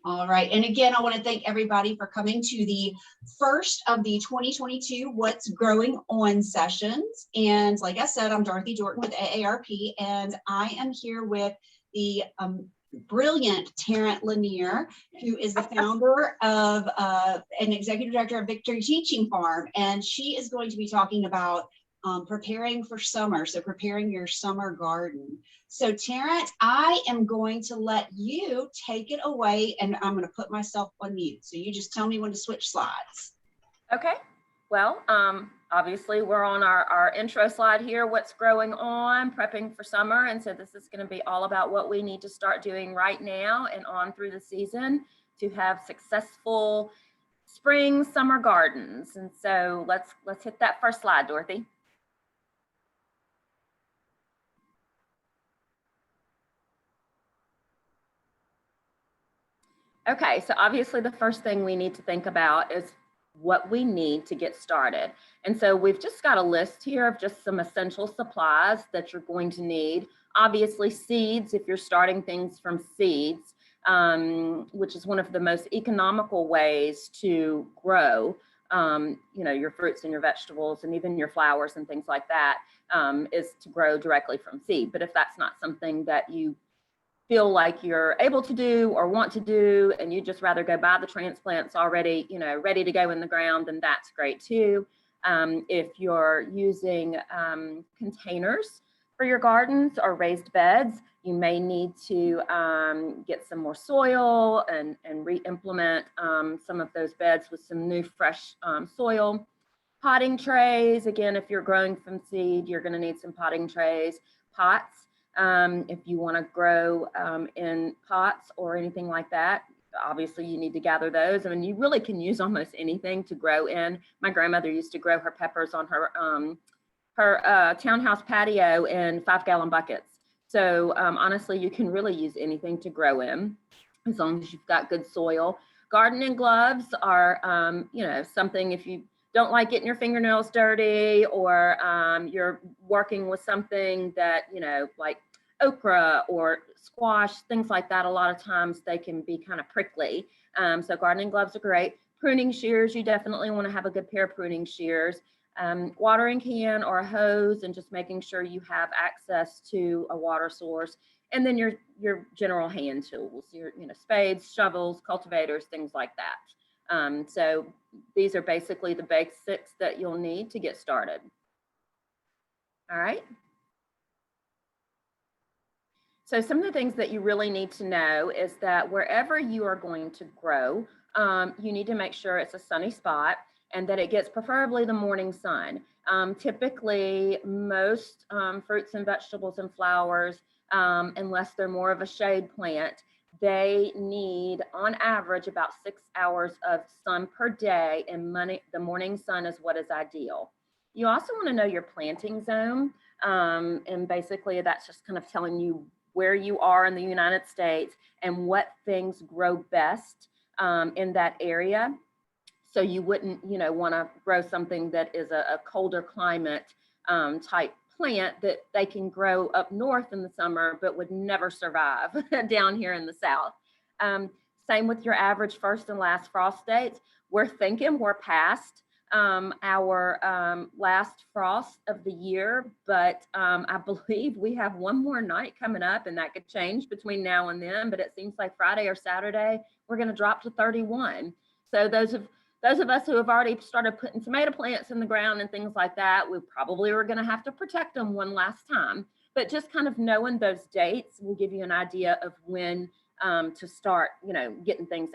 All right. And again, I want to thank everybody for coming to the first of the 2022 What's Growing On sessions. And like I said, I'm Dorothy Jordan with AARP, and I am here with the brilliant Tarrant Lanier, who is the founder of and executive director of Victory Teaching Farm. And she is going to be talking about preparing for summer, so preparing your summer garden. So Tarrant, I am going to let you take it away, and I'm going to put myself on mute. So you just tell me when to switch slides. Okay. Well, obviously we're on our intro slide here, what's growing on, prepping for summer. And so this is going to be all about what we need to start doing right now and on through the season to have successful spring, summer gardens. And so let's hit that first slide, Dorothy. Okay, so obviously the first thing we need to think about is what we need to get started. And so we've just got a list here of just some essential supplies that you're going to need. Obviously seeds, if you're starting things from seeds, which is one of the most economical ways to grow, your fruits and your vegetables and even your flowers and things like that, is to grow directly from seed. But if that's not something that you feel like you're able to do or want to do, and you just rather go buy the transplants already, ready to go in the ground, then that's great too. If you're using containers for your gardens or raised beds, you may need to get some more soil and re-implement some of those beds with some new fresh soil. Potting trays, again, if you're growing from seed, you're going to need some potting trays, pots. If you want to grow in pots or anything like that, obviously you need to gather those. I mean, you really can use almost anything to grow in. My grandmother used to grow her peppers on her townhouse patio in 5-gallon buckets. So honestly, you can really use anything to grow in as long as you've got good soil. Gardening gloves are, something if you don't like getting your fingernails dirty, or you're working with something that, like okra or squash, things like that, a lot of times they can be kind of prickly. So gardening gloves are great. Pruning shears, you definitely want to have a good pair of pruning shears. Watering can or a hose, and just making sure you have access to a water source. And then your general hand tools, your spades, shovels, cultivators, things like that. So these are basically the basics that you'll need to get started. All right. So some of the things that you really need to know is that wherever you are going to grow, you need to make sure it's a sunny spot and that it gets preferably the morning sun. Typically, most fruits and vegetables and flowers, unless they're more of a shade plant, they need on average about 6 hours of sun per day, and the morning sun is what is ideal. You also want to know your planting zone, and basically that's just kind of telling you where you are in the United States and what things grow best in that area. So you wouldn't, want to grow something that is a colder climate type plant that they can grow up north in the summer, but would never survive down here in the south. Same with your average first and last frost dates. We're thinking we're past our last frost of the year, but I believe we have one more night coming up, and that could change between now and then, but it seems like Friday or Saturday, we're going to drop to 31. So those of us who have already started putting tomato plants in the ground and things like that, we probably are going to have to protect them one last time. But just kind of knowing those dates will give you an idea of when to start, getting things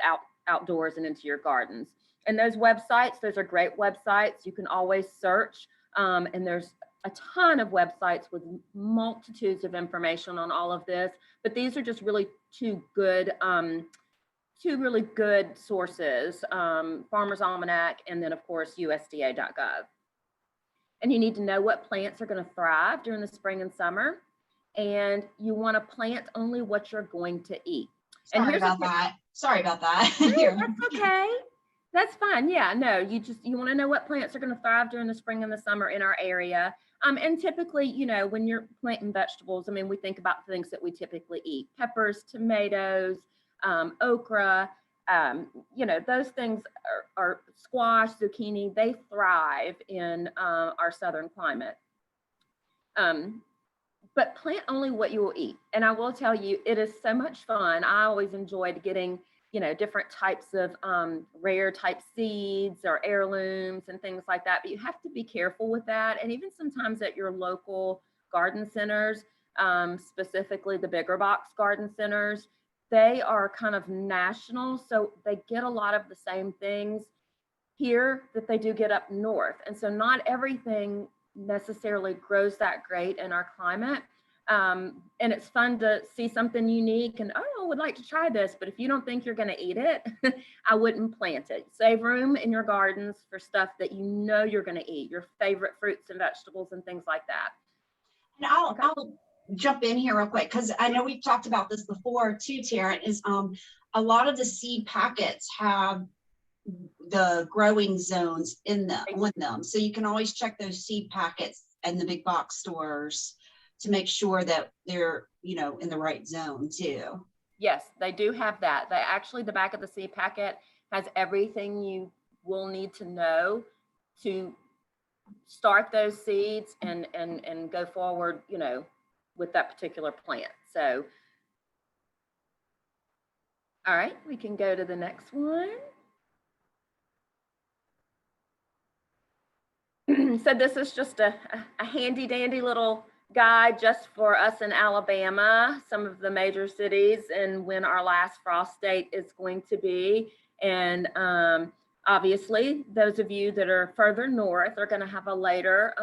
outdoors and into your gardens. And those websites, those are great websites. You can always search, and there's a ton of websites with multitudes of information on all of this. But these are just really two really good sources, Farmer's Almanac, and then of course USDA.gov. And you need to know what plants are going to thrive during the spring and summer, and you want to plant only what you're going to eat. Sorry about that. That's okay. That's fine. Yeah, no, you want to know what plants are going to thrive during the spring and the summer in our area. And typically, when you're planting vegetables, I mean, we think about things that we typically eat: peppers, tomatoes, okra, those things are squash, zucchini, they thrive in our southern climate. But plant only what you will eat. And I will tell you, it is so much fun. I always enjoyed getting, different types of rare type seeds or heirlooms and things like that. But you have to be careful with that. And even sometimes at your local garden centers, specifically the bigger box garden centers, they are kind of national. So they get a lot of the same things here that they do get up north. And so not everything necessarily grows that great in our climate. And it's fun to see something unique and, oh, I would like to try this. But if you don't think you're going to eat it, I wouldn't plant it. Save room in your gardens for stuff that you know you're going to eat, your favorite fruits and vegetables and things like that. And I'll jump in here real quick, because I know we've talked about this before too, Tarrant, is a lot of the seed packets have the growing zones in them, on them. So you can always check those seed packets in the big box stores to make sure that they're, in the right zone too. Yes, they do have that. They actually, the back of the seed packet has everything you will need to know to start those seeds and go forward, with that particular plant. So, all right, we can go to the next one. So this is just a handy dandy little guide just for us in Alabama, some of the major cities, and when our last frost date is going to be. And obviously, those of you that are further north are going to have a later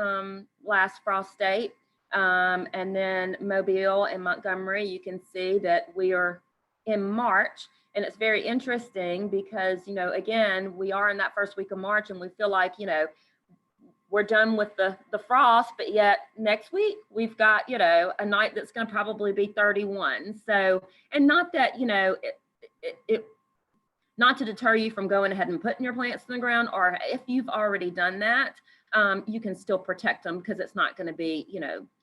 last frost date. And then Mobile and Montgomery, you can see that we are in March. And it's very interesting because, again, we are in that first week of March and we feel like, we're done with the frost, but yet next week we've got, a night that's going to probably be 31. So, and not that, not to deter you from going ahead and putting your plants in the ground, or if you've already done that, you can still protect them because it's not going to be,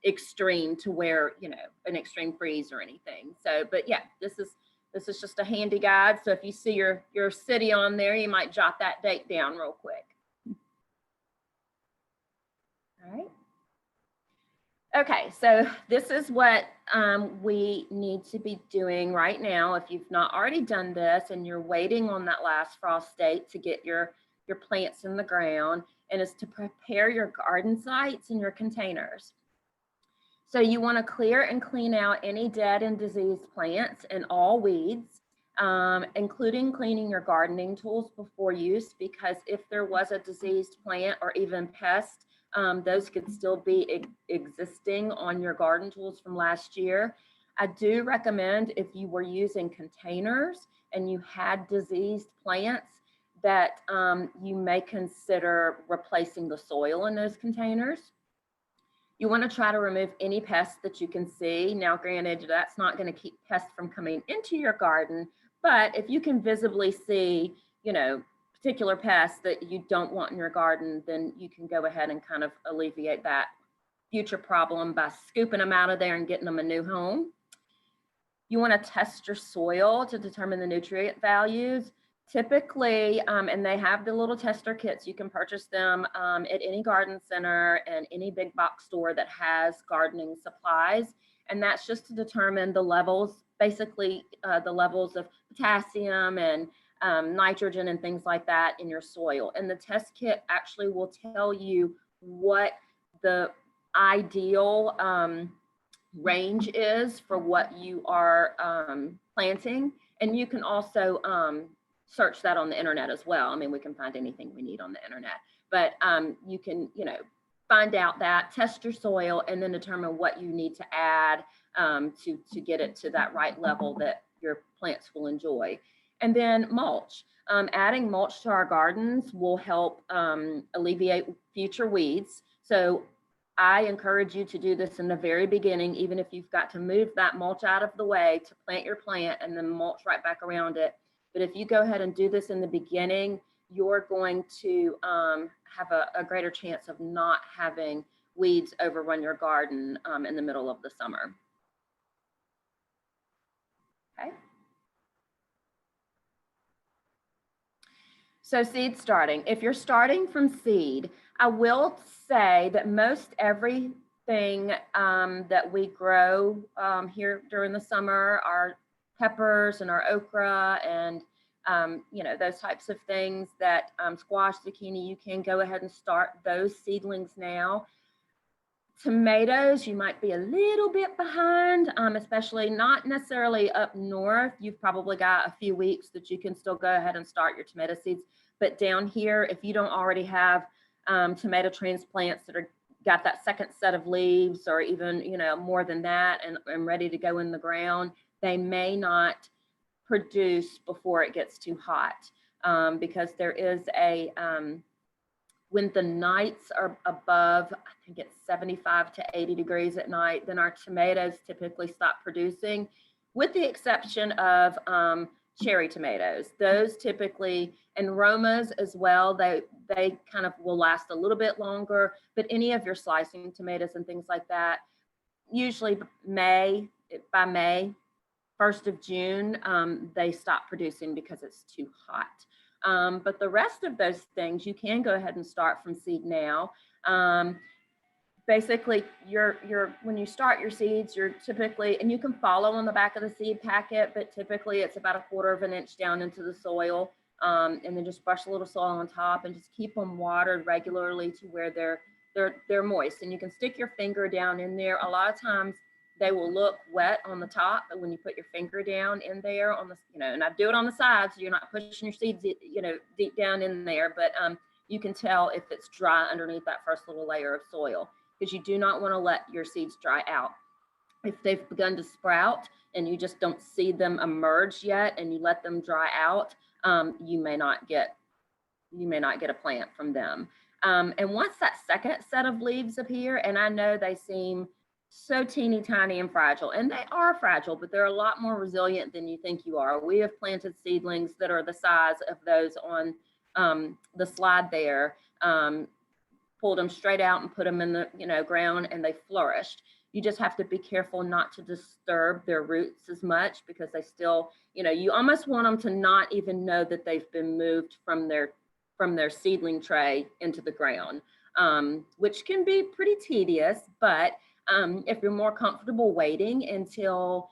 extreme to where, an extreme freeze or anything. So, but yeah, this is just a handy guide. So if you see your city on there, you might jot that date down real quick. All right. Okay, so this is what we need to be doing right now. If you've not already done this and you're waiting on that last frost date to get your plants in the ground, and is to prepare your garden sites and your containers. So you want to clear and clean out any dead and diseased plants and all weeds, including cleaning your gardening tools before use, because if there was a diseased plant or even pest, those could still be existing on your garden tools from last year. I do recommend, if you were using containers and you had diseased plants, that you may consider replacing the soil in those containers. You want to try to remove any pests that you can see. Now, granted, that's not going to keep pests from coming into your garden, but if you can visibly see, particular pests that you don't want in your garden, then you can go ahead and kind of alleviate that future problem by scooping them out of there and getting them a new home. You want to test your soil to determine the nutrient values. Typically, and they have the little tester kits, you can purchase them at any garden center and any big box store that has gardening supplies. And that's just to determine the levels, basically the levels of potassium and nitrogen and things like that in your soil. And the test kit actually will tell you what the ideal range is for what you are planting. And you can also search that on the internet as well. I mean, we can find anything we need on the internet, but you can, find out that, test your soil, and then determine what you need to add to get it to that right level that your plants will enjoy. And then mulch. Adding mulch to our gardens will help alleviate future weeds. So I encourage you to do this in the very beginning, even if you've got to move that mulch out of the way to plant your plant and then mulch right back around it. But if you go ahead and do this in the beginning, you're going to have a greater chance of not having weeds overrun your garden in the middle of the summer. Okay. So seed starting, if you're starting from seed, I will say that most everything that we grow here during the summer, our peppers and our okra and you know, those types of things that squash, zucchini, you can go ahead and start those seedlings now. Tomatoes, you might be a little bit behind, especially not necessarily up north. You've probably got a few weeks that you can still go ahead and start your tomato seeds. But down here, if you don't already have tomato transplants that are got that second set of leaves, or even, you know, more than that, and ready to go in the ground, they may not produce before it gets too hot, because there is a when the nights are above, I think it's 75 to 80 degrees at night, then our tomatoes typically stop producing, with the exception of cherry tomatoes. Those typically, and Romas as well, they kind of will last a little bit longer, but any of your slicing tomatoes and things like that, usually by May, 1st of June, they stop producing because it's too hot. But the rest of those things, you can go ahead and start from seed now. Basically, when you start your seeds, you're typically, and you can follow on the back of the seed packet, but typically it's about 1/4 of an inch down into the soil, and then just brush a little soil on top and just keep them watered regularly to where they're moist. And you can stick your finger down in there. A lot of times they will look wet on the top, but when you put your finger down in there on the, you know, and I do it on the side so you're not pushing your seeds, you know, deep down in there, but you can tell if it's dry underneath that first little layer of soil, because you do not want to let your seeds dry out. If they've begun to sprout and you just don't see them emerge yet and you let them dry out, you may not get a plant from them. And once that second set of leaves appear, and I know they seem so teeny tiny and fragile, and they are fragile, but they're a lot more resilient than you think you are. We have planted seedlings that are the size of those on the slide there, pulled them straight out and put them in the, you know, ground, and they flourished. You just have to be careful not to disturb their roots as much, because they still, you know, you almost want them to not even know that they've been moved from their seedling tray into the ground, which can be pretty tedious. But if you're more comfortable waiting until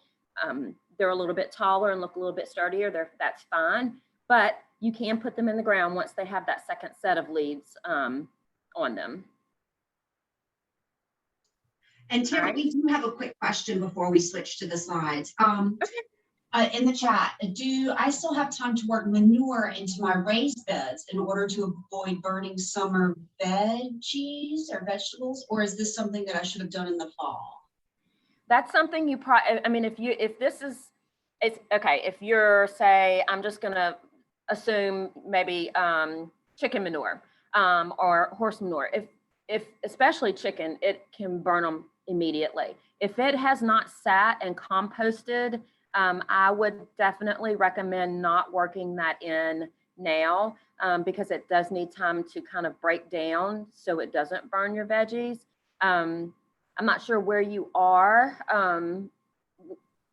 they're a little bit taller and look a little bit sturdier, that's fine. But you can put them in the ground once they have that second set of leaves on them. And Tarrant, we do have a quick question before we switch to the slides. In the chat, do I still have time to work manure into my raised beds in order to avoid burning summer veggies or vegetables, or is this something that I should have done in the fall? That's something you probably, I mean, if you're, say, I'm just gonna assume maybe chicken manure or horse manure. If especially chicken, it can burn them immediately. If it has not sat and composted, I would definitely recommend not working that in now, because it does need time to kind of break down so it doesn't burn your veggies. I'm not sure where you are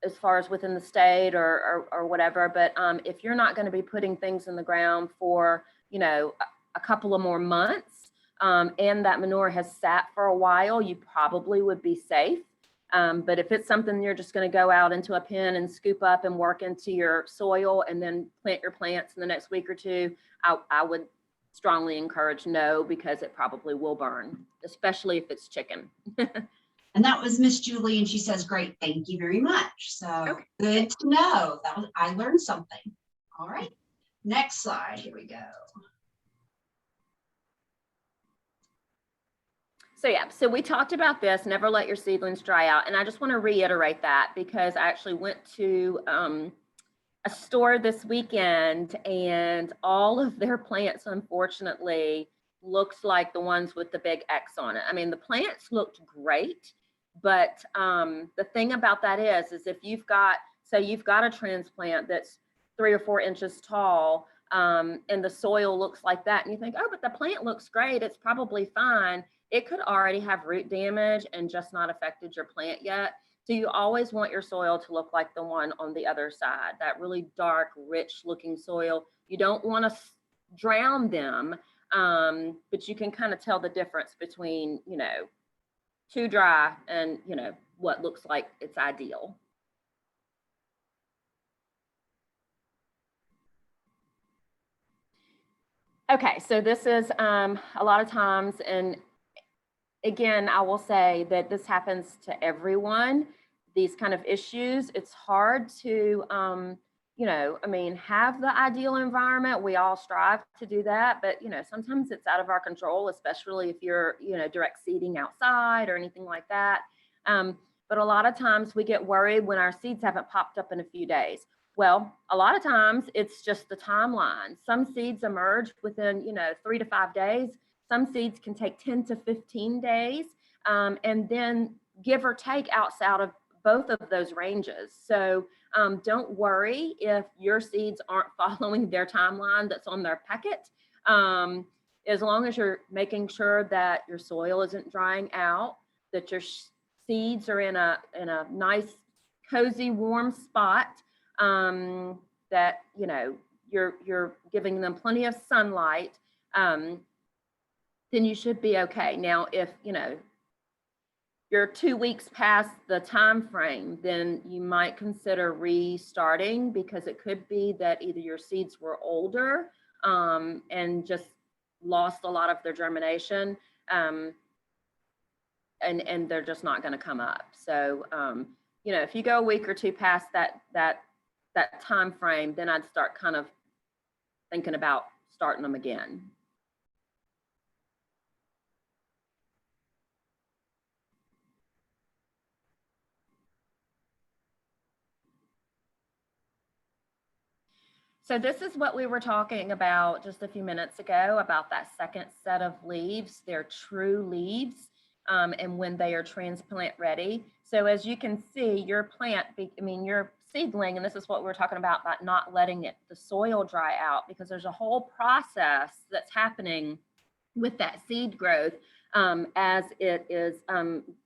as far as within the state or whatever, but if you're not going to be putting things in the ground for, you know, a couple of more months, and that manure has sat for a while, you probably would be safe. But if it's something you're just going to go out into a pen and scoop up and work into your soil and then plant your plants in the next week or two, I would strongly encourage no, because it probably will burn, especially if it's chicken. And that was Miss Julie, and she says, great, thank you very much. So good to know. I learned something. All right, next slide, here we go. So yeah, so we talked about this, never let your seedlings dry out. And I just want to reiterate that, because I actually went to a store this weekend, and all of their plants, unfortunately, looks like the ones with the big X on it. I mean, the plants looked great, but the thing about that is if you've got a transplant that's 3 or 4 inches tall, and the soil looks like that, and you think, oh, but the plant looks great, it's probably fine. It could already have root damage and just not affected your plant yet. So you always want your soil to look like the one on the other side, that really dark, rich looking soil. You don't want to drown them, but you can kind of tell the difference between, you know, too dry and, you know, what looks like it's ideal. Okay, so this is a lot of times, and again, I will say that this happens to everyone, these kind of issues. It's hard to, you know, I mean, have the ideal environment. We all strive to do that, but, you know, sometimes it's out of our control, especially if you're, you know, direct seeding outside or anything like that. But a lot of times we get worried when our seeds haven't popped up in a few days. Well, a lot of times it's just the timeline. Some seeds emerge within, you know, 3 to 5 days. Some seeds can take 10 to 15 days, and then give or take outside of both of those ranges. So don't worry if your seeds aren't following their timeline that's on their packet. As long as you're making sure that your soil isn't drying out, that your seeds are in a nice, cozy, warm spot, that, you know, you're giving them plenty of sunlight, then you should be okay. Now, if, you know, you're 2 weeks past the time frame, then you might consider restarting, because it could be that either your seeds were older and just lost a lot of their germination, and they're just not going to come up. So, you know, if you go a week or two past that time frame, then I'd start kind of thinking about starting them again. So this is what we were talking about just a few minutes ago, about that second set of leaves. They're true leaves, and when they are transplant ready. So as you can see, your plant, your seedling, and this is what we're talking about not letting the soil dry out, because there's a whole process that's happening with that seed growth as it is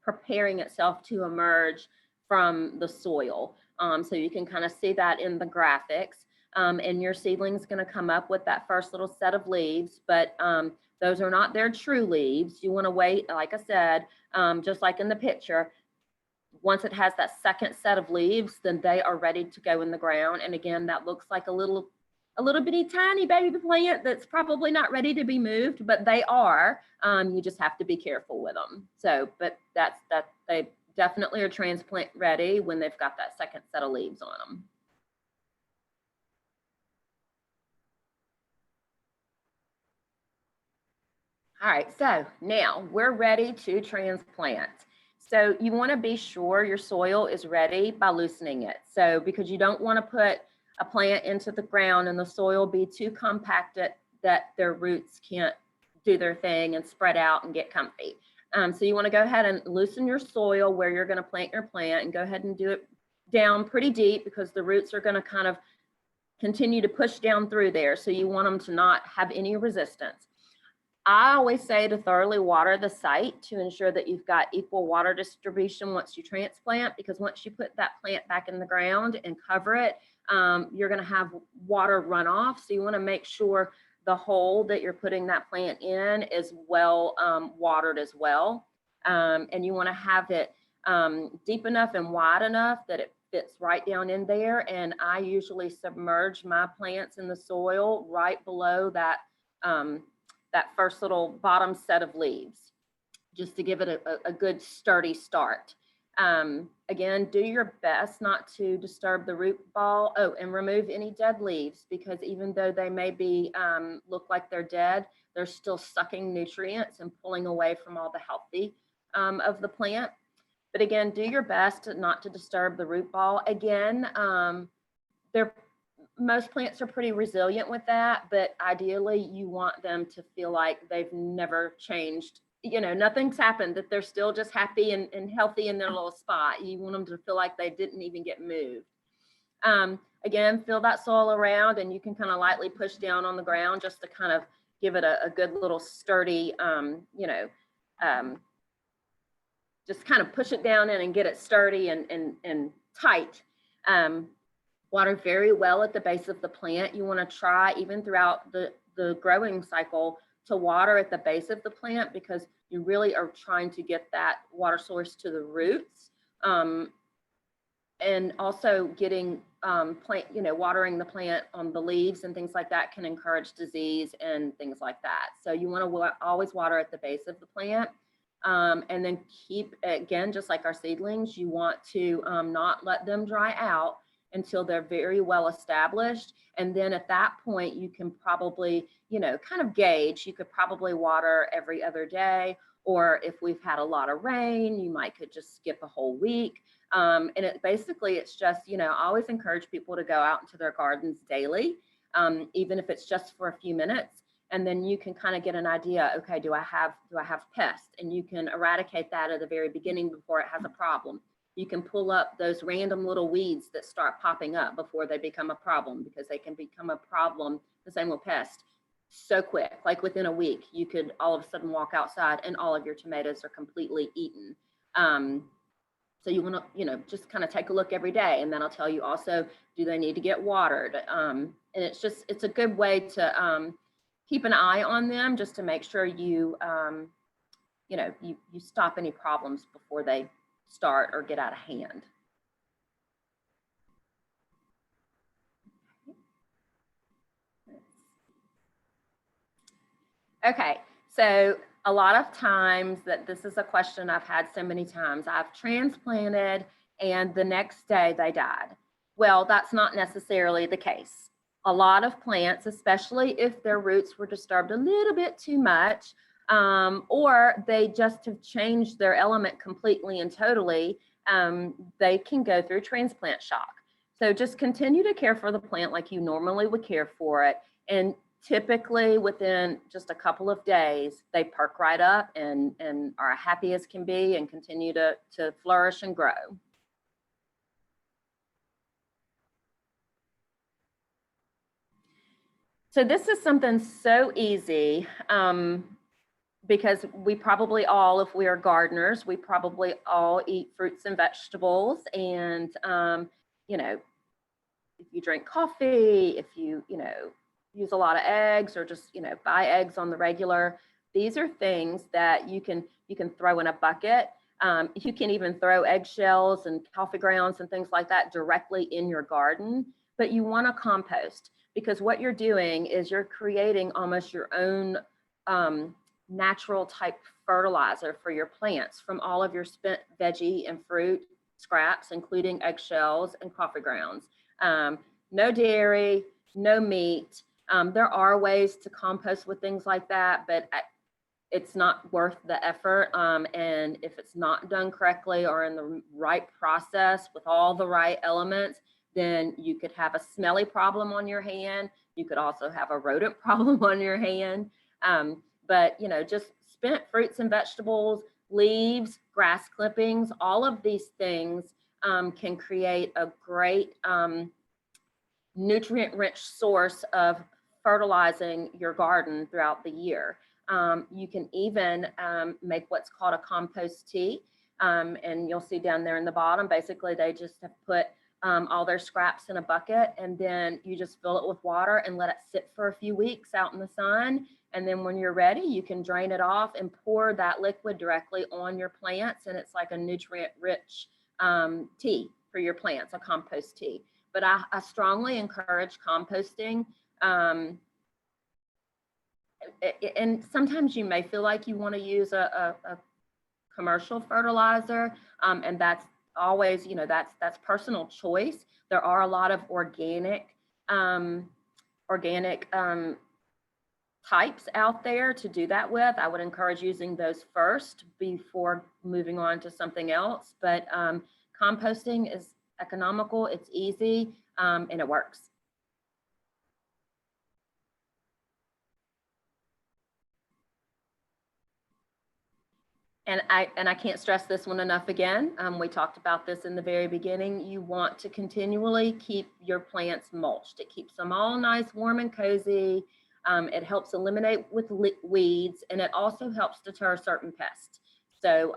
preparing itself to emerge from the soil. So you can kind of see that in the graphics. And your seedling's going to come up with that first little set of leaves, but those are not their true leaves. You want to wait, like I said, just like in the picture. Once it has that second set of leaves, then they are ready to go in the ground. And again, that looks like a little bitty tiny baby plant that's probably not ready to be moved, but they are. You just have to be careful with them. So, but they definitely are transplant ready when they've got that second set of leaves on them. All right, so now we're ready to transplant. So you want to be sure your soil is ready by loosening it. So because you don't want to put a plant into the ground and the soil be too compacted that their roots can't do their thing and spread out and get comfy. So you want to go ahead and loosen your soil where you're going to plant your plant, and go ahead and do it down pretty deep, because the roots are going to kind of continue to push down through there. So you want them to not have any resistance. I always say to thoroughly water the site to ensure that you've got equal water distribution once you transplant, because once you put that plant back in the ground and cover it, you're going to have water runoff. So you want to make sure the hole that you're putting that plant in is well watered as well. And you want to have it deep enough and wide enough that it fits right down in there. And I usually submerge my plants in the soil right below that that first little bottom set of leaves, just to give it a good sturdy start. Again, do your best not to disturb the root ball. Oh, and remove any dead leaves, because even though they may be look like they're dead, they're still sucking nutrients and pulling away from all the healthy of the plant. But again, do your best not to disturb the root ball. Again, most plants are pretty resilient with that, but ideally you want them to feel like they've never changed. You know, nothing's happened, that they're still just happy and healthy in their little spot. You want them to feel like they didn't even get moved. Again, feel that soil around, and you can kind of lightly push down on the ground just to kind of give it a good little sturdy, just kind of push it down in and get it sturdy and tight. Water very well at the base of the plant. You want to try, even throughout the the growing cycle to water at the base of the plant, because you really are trying to get that water source to the roots. And also getting watering the plant on the leaves and things like that can encourage disease and things like that. So you want to always water at the base of the plant. And then keep, again, just like our seedlings, you want to not let them dry out until they're very well established. And then at that point, you can probably, kind of gauge, you could probably water every other day, or if we've had a lot of rain, you could just skip a whole week. And it's just, I always encourage people to go out into their gardens daily, even if it's just for a few minutes. And then you can kind of get an idea, okay, do I have pests? And you can eradicate that at the very beginning before it has a problem. You can pull up those random little weeds that start popping up before they become a problem, because they can become a problem, the same with pests, so quick. Like within a week, you could all of a sudden walk outside and all of your tomatoes are completely eaten. So you want to, just kind of take a look every day, and then I'll tell you also, do they need to get watered? And it's a good way to keep an eye on them, just to make sure you stop any problems before they start or get out of hand. Okay, so a lot of times this is a question I've had so many times. I've transplanted and the next day they died. Well, that's not necessarily the case. A lot of plants, especially if their roots were disturbed a little bit too much, or they just have changed their element completely and totally, they can go through transplant shock. So just continue to care for the plant like you normally would care for it. And typically within just a couple of days, they perk right up and are happy as can be and continue to flourish and grow. So this is something so easy, because we probably all, if we are gardeners, we probably all eat fruits and vegetables. And, if you drink coffee, if you, use a lot of eggs, or just, buy eggs on the regular, these are things that you can throw in a bucket. You can even throw eggshells and coffee grounds and things like that directly in your garden, but you want to compost, because what you're doing is you're creating almost your own natural type fertilizer for your plants from all of your spent veggie and fruit scraps, including eggshells and coffee grounds. No dairy, no meat. There are ways to compost with things like that, but it's not worth the effort. And if it's not done correctly or in the right process with all the right elements, then you could have a smelly problem on your hand. You could also have a rodent problem on your hand. But just spent fruits and vegetables, leaves, grass clippings, all of these things can create a great nutrient-rich source of fertilizing your garden throughout the year. You can even make what's called a compost tea. And you'll see down there in the bottom, basically they just have put all their scraps in a bucket, and then you just fill it with water and let it sit for a few weeks out in the sun. And then when you're ready, you can drain it off and pour that liquid directly on your plants. And it's like a nutrient-rich tea for your plants, a compost tea. But I strongly encourage composting. And sometimes you may feel like you want to use a commercial fertilizer, and that's always, that's personal choice. There are a lot of organic types out there to do that with. I would encourage using those first before moving on to something else. But composting is economical, it's easy, and it works. And I can't stress this one enough again. We talked about this in the very beginning. You want to continually keep your plants mulched. It keeps them all nice, warm, and cozy. It helps eliminate with weeds, and it also helps deter certain pests. So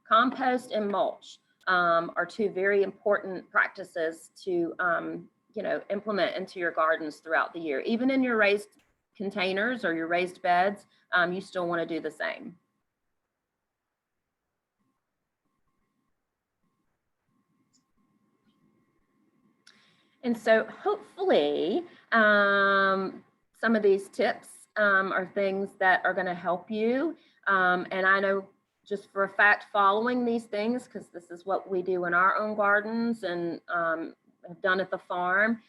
compost and mulch are two very important practices to implement into your gardens throughout the year. Even in your raised containers or your raised beds, you still want to do the same. And so hopefully some of these tips are things that are going to help you. And I know just for a fact, following these things, because this is what we do in our own gardens and have done at the farm,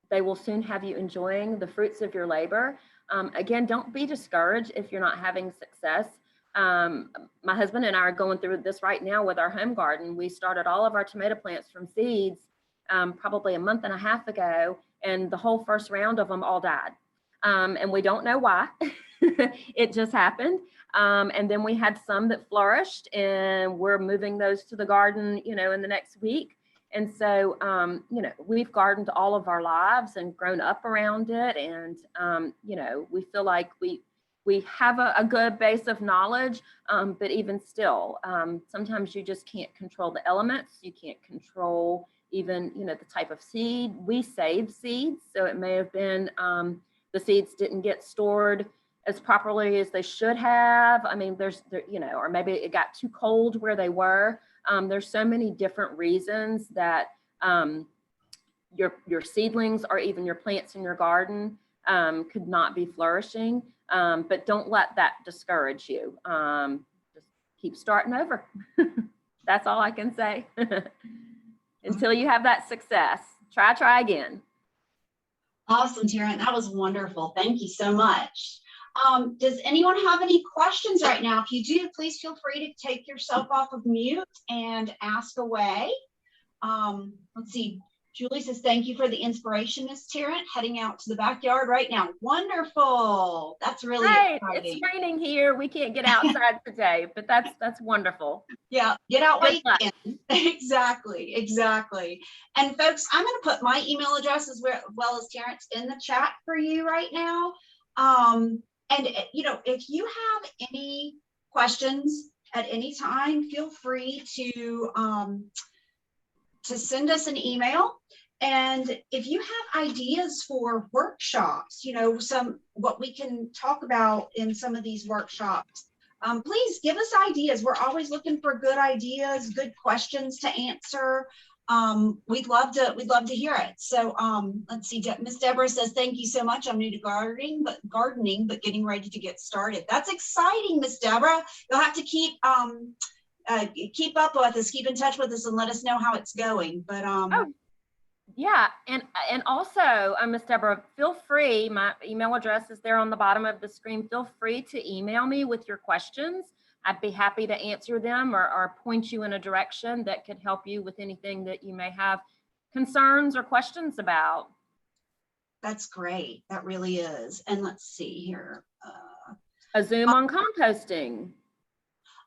they will soon have you enjoying the fruits of your labor. Again, don't be discouraged if you're not having success. My husband and I are going through this right now with our home garden. We started all of our tomato plants from seeds probably a month and a half ago, and the whole first round of them all died. And we don't know why. It just happened. And then we had some that flourished, and we're moving those to the garden, you know, in the next week. And so, you know, we've gardened all of our lives and grown up around it. And, you know, we feel like we have a good base of knowledge, but even still, sometimes you just can't control the elements. You can't control even, you know, the type of seed. We saved seeds. So it may have been the seeds didn't get stored as properly as they should have. I mean, you know, or maybe it got too cold where they were. There's so many different reasons that your seedlings or even your plants in your garden could not be flourishing. But don't let that discourage you. Just keep starting over. That's all I can say. Until you have that success, try again. Awesome, Tarrant. That was wonderful. Thank you so much. Does anyone have any questions right now? If you do, please feel free to take yourself off of mute and ask away. Let's see. Julie says, thank you for the inspiration, Miss Tarrant. Heading out to the backyard right now. Wonderful. That's really exciting. It's raining here. We can't get outside today, but that's wonderful. Yeah, get out while you can. Exactly. And folks, I'm going to put my email address as well as Tarrant's in the chat for you right now. And you know, if you have any questions at any time, feel free to send us an email. And if you have ideas for workshops, you know, what we can talk about in some of these workshops, please give us ideas. We're always looking for good ideas, good questions to answer. We'd love to hear it. So let's see. Miss Deborah says, thank you so much. I'm new to gardening, but getting ready to get started. That's exciting, Miss Deborah. You'll have to keep up with us, keep in touch with us, and let us know how it's going. But yeah, and also, Miss Deborah, feel free. My email address is there on the bottom of the screen. Feel free to email me with your questions. I'd be happy to answer them or point you in a direction that could help you with anything that you may have concerns or questions about. That's great. That really is. And let's see here. A Zoom on composting.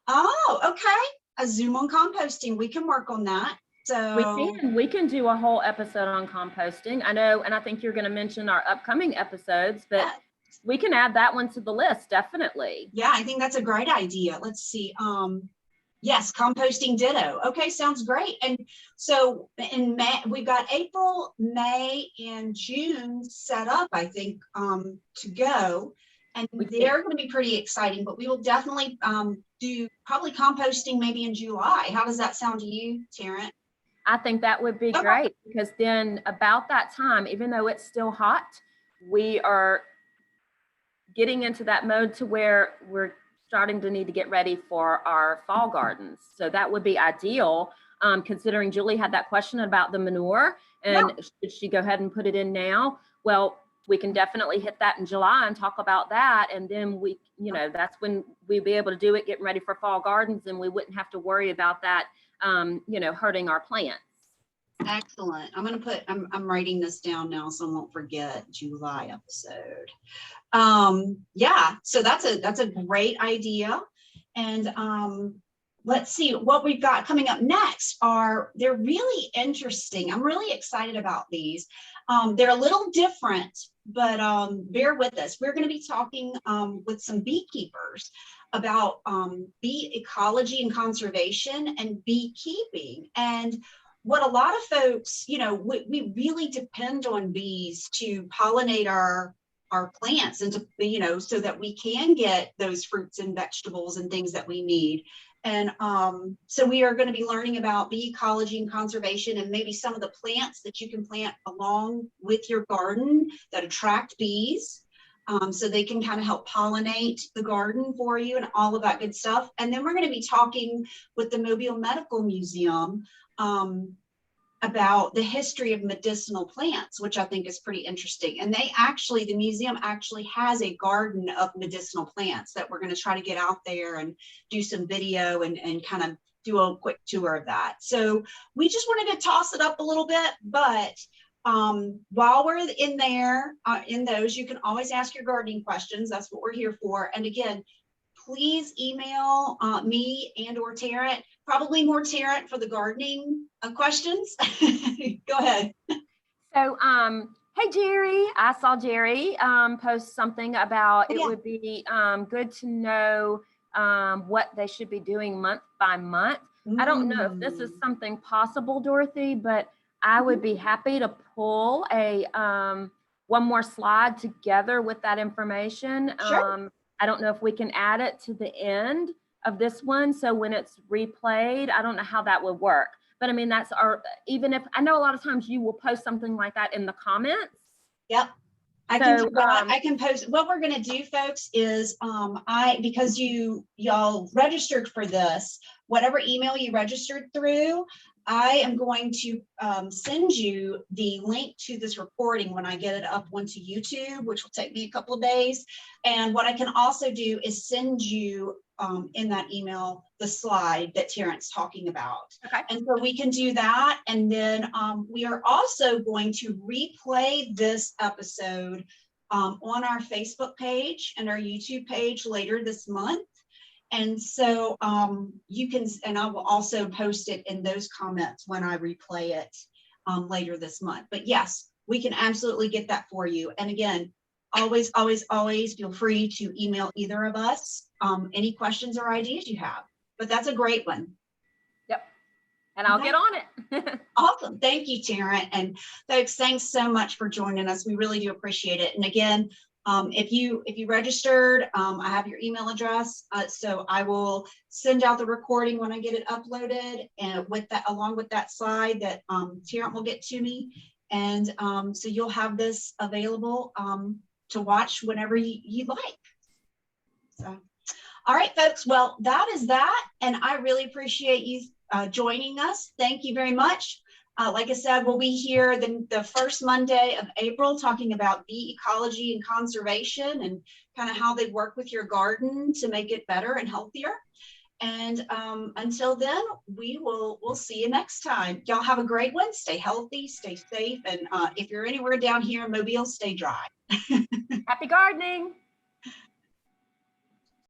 Oh, okay. A Zoom on composting. We can work on that. So we can do a whole episode on composting. I know, and I think you're going to mention our upcoming episodes, but we can add that one to the list, definitely. Yeah, I think that's a great idea. Let's see. Yes, composting ditto. Okay, sounds great. And so in May, we've got April, May, and June set up, I think, to go. And they're going to be pretty exciting, but we will definitely do probably composting maybe in July. How does that sound to you, Tarrant? I think that would be great, because then about that time, even though it's still hot, we are getting into that mode to where we're starting to need to get ready for our fall gardens. So that would be ideal, considering Julie had that question about the manure and should she go ahead and put it in now? Well, we can definitely hit that in July and talk about that. And then we, you know, that's when we'd be able to do it, getting ready for fall gardens, and we wouldn't have to worry about that, you know, hurting our plants. Excellent. I'm going to put, I'm writing this down now so I won't forget July episode. Yeah, so that's a great idea. And let's see what we've got coming up next. They're really interesting. I'm really excited about these. They're a little different, but bear with us. We're going to be talking with some beekeepers about bee ecology and conservation and beekeeping. And what a lot of folks, we really depend on bees to pollinate our plants and to, so that we can get those fruits and vegetables and things that we need. And so we are going to be learning about bee ecology and conservation, and maybe some of the plants that you can plant along with your garden that attract bees. So they can kind of help pollinate the garden for you and all of that good stuff. And then we're going to be talking with the Mobile Medical Museum about the history of medicinal plants, which I think is pretty interesting. And the museum actually has a garden of medicinal plants that we're going to try to get out there and do some video and kind of do a quick tour of that. So we just wanted to toss it up a little bit, but while we're in there, in those, you can always ask your gardening questions. That's what we're here for. And again, please email me and or Tarrant, probably more Tarrant for the gardening questions. Go ahead. So, hey, Jerry, I saw Jerry post something about it would be good to know what they should be doing month by month. I don't know if this is something possible, Dorothy, but I would be happy to pull a one more slide together with that information. Sure. I don't know if we can add it to the end of this one. So when it's replayed, I don't know how that would work. But I mean, that's even if I know a lot of times you will post something like that in the comments. Yep. I can post. What we're going to do, folks, is because y'all registered for this, whatever email you registered through, I am going to send you the link to this recording when I get it up onto YouTube, which will take me a couple of days. And what I can also do is send you in that email the slide that Tarrant's talking about. Okay. And so we can do that. And then we are also going to replay this episode on our Facebook page and our YouTube page later this month. And so you can, and I will also post it in those comments when I replay it later this month. But yes, we can absolutely get that for you. And again, always, always, always feel free to email either of us any questions or ideas you have. But that's a great one. Yep. And I'll get on it. Awesome. Thank you, Tarrant. And folks, thanks so much for joining us. We really do appreciate it. And again, if you registered, I have your email address, so I will send out the recording when I get it uploaded, and with that, along with that slide that Tarrant will get to me, and so you'll have this available to watch whenever you'd like. So, all right, folks. Well, that is that, and I really appreciate you joining us. Thank you very much. Like I said, we'll be here the first Monday of April talking about bee ecology and conservation and kind of how they work with your garden to make it better and healthier. And until then, we'll see you next time. Y'all have a great one. Stay healthy, stay safe, and if you're anywhere down here in Mobile, stay dry. Happy gardening.